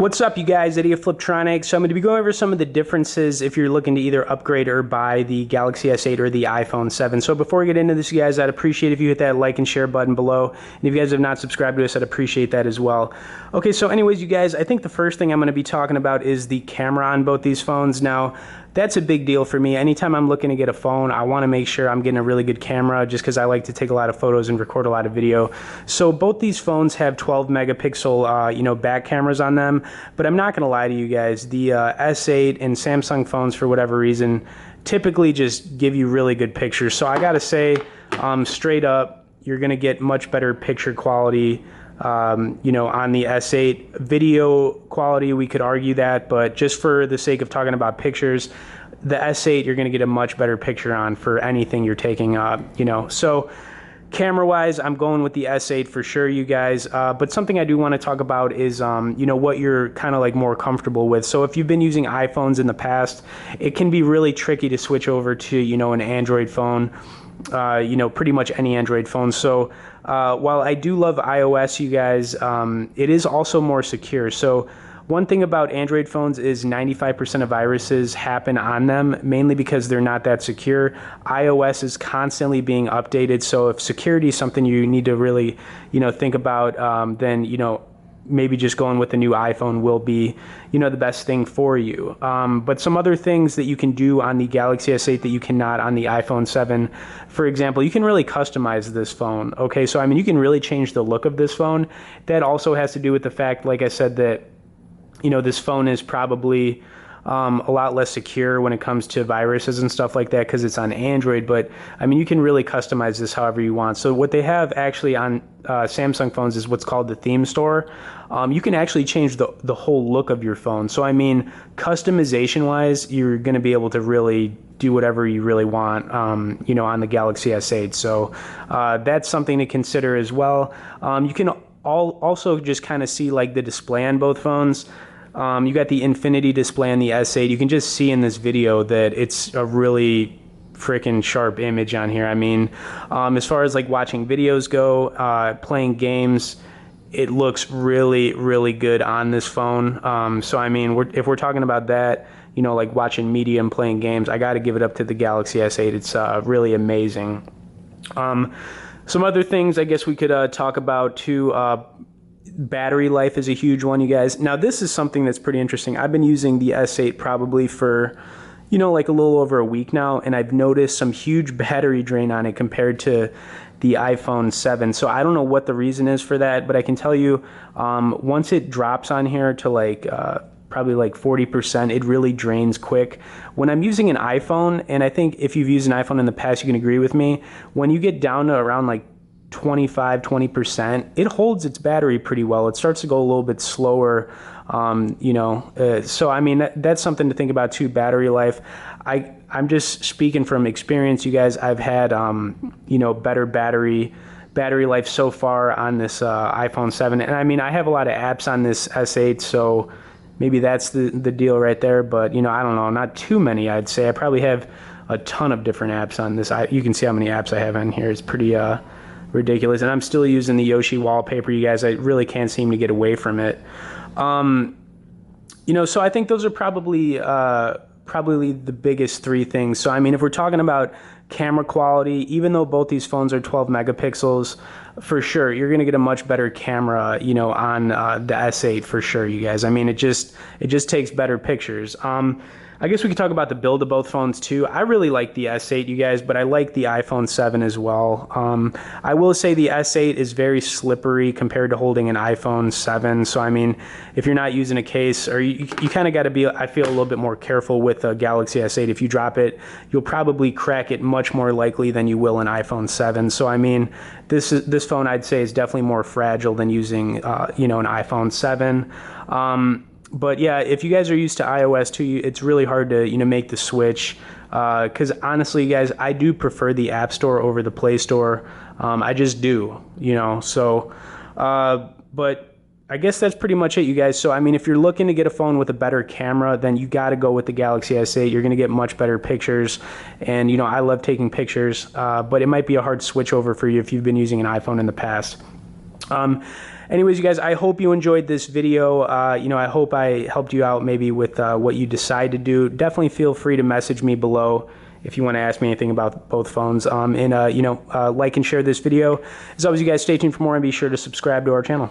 What's up, you guys? Eddie of Fliptroniks. So I'm going to be going over some of the differences if you're looking to either upgrade or buy the Galaxy S8 or the iPhone 7. So before we get into this, you guys, I'd appreciate if you hit that like and share button below. And if you guys have not subscribed to us, I'd appreciate that as well. Okay, so anyways, you guys, I think the first thing I'm going to be talking about is the camera on both these phones. Now, that's a big deal for me. Anytime I'm looking to get a phone, I want to make sure I'm getting a really good camera just because I like to take a lot of photos and record a lot of video. So both these phones have 12 megapixel, back cameras on them. But I'm not going to lie to you guys, the S8 and Samsung phones, for whatever reason, typically just give you really good pictures. So I got to say, straight up, you're going to get much better picture quality on the S8. Video quality, we could argue that, but just for the sake of talking about pictures, the S8 you're going to get a much better picture on for anything you're taking, So camera-wise, I'm going with the S8 for sure, you guys. But something I do want to talk about is, what you're kind of like more comfortable with. So if you've been using iPhones in the past, it can be really tricky to switch over to, an Android phone. Pretty much any Android phone. So while I do love iOS, you guys, it is also more secure. So one thing about Android phones is 95% of viruses happen on them, mainly because they're not that secure. iOS is constantly being updated. So if security is something you need to really, think about, then, maybe just going with the new iPhone will be, the best thing for you. But some other things that you can do on the Galaxy S8 that you cannot on the iPhone 7, for example, you can really customize this phone. Okay, so you can really change the look of this phone. That also has to do with the fact, like I said, that, this phone is probably a lot less secure when it comes to viruses and stuff like that because it's on Android. But you can really customize this however you want. So what they have actually on Samsung phones is what's called the theme store. You can actually change the whole look of your phone. So customization wise, you're going to be able to really do whatever you really want, on the Galaxy S8. So that's something to consider as well. You can also just kind of see like the display on both phones. You got the infinity display on the S8. You can just see in this video that it's a really freaking sharp image on here. As far as like watching videos go, playing games, it looks really, really good on this phone. If we're talking about that, like watching media and playing games, I got to give it up to the Galaxy S8. It's really amazing. Some other things I guess we could talk about too. Battery life is a huge one, you guys. Now, this is something that's pretty interesting. I've been using the S8 probably for, like a little over a week now, and I've noticed some huge battery drain on it compared to the iPhone 7. So I don't know what the reason is for that, but I can tell you, once it drops on here to like probably like 40%, it really drains quick. When I'm using an iPhone, and I think if you've used an iPhone in the past, you can agree with me, when you get down to around like 20%, it holds its battery pretty well. It starts to go a little bit slower, that's something to think about too, battery life. I'm just speaking from experience, you guys. I've had, better battery life so far on this iPhone 7. And I have a lot of apps on this S8, so maybe that's the deal right there. But, I don't know, not too many, I'd say. I probably have a ton of different apps on this. You can see how many apps I have on here. It's pretty ridiculous. And I'm still using the Yoshi wallpaper, you guys. I really can't seem to get away from it. So I think those are probably the biggest three things. So if we're talking about camera quality, even though both these phones are 12 megapixels, for sure you're going to get a much better camera, on the S8 for sure, you guys. It just takes better pictures. I guess we could talk about the build of both phones too. I really like the S8, you guys, but I like the iPhone 7 as well. I will say the S8 is very slippery compared to holding an iPhone 7. So, if you're not using a case, or you kind of got to be, I feel, a little bit more careful with a Galaxy S8. If you drop it, you'll probably crack it much more likely than you will an iPhone 7. So, this phone, I'd say, is definitely more fragile than using, an iPhone 7. But yeah, if you guys are used to iOS too, it's really hard to, make the switch. Because honestly, guys, I do prefer the App Store over the Play Store. I just do, So, but I guess that's pretty much it, you guys. So, if you're looking to get a phone with a better camera, then you got to go with the Galaxy S8. You're going to get much better pictures. And, I love taking pictures. But it might be a hard switch over for you if you've been using an iPhone in the past. anyways, you guys, I hope you enjoyed this video. You know, I hope I helped you out maybe with what you decide to do. Definitely feel free to message me below if you want to ask me anything about both phones. And, you know, like and share this video. As always, you guys, stay tuned for more and be sure to subscribe to our channel.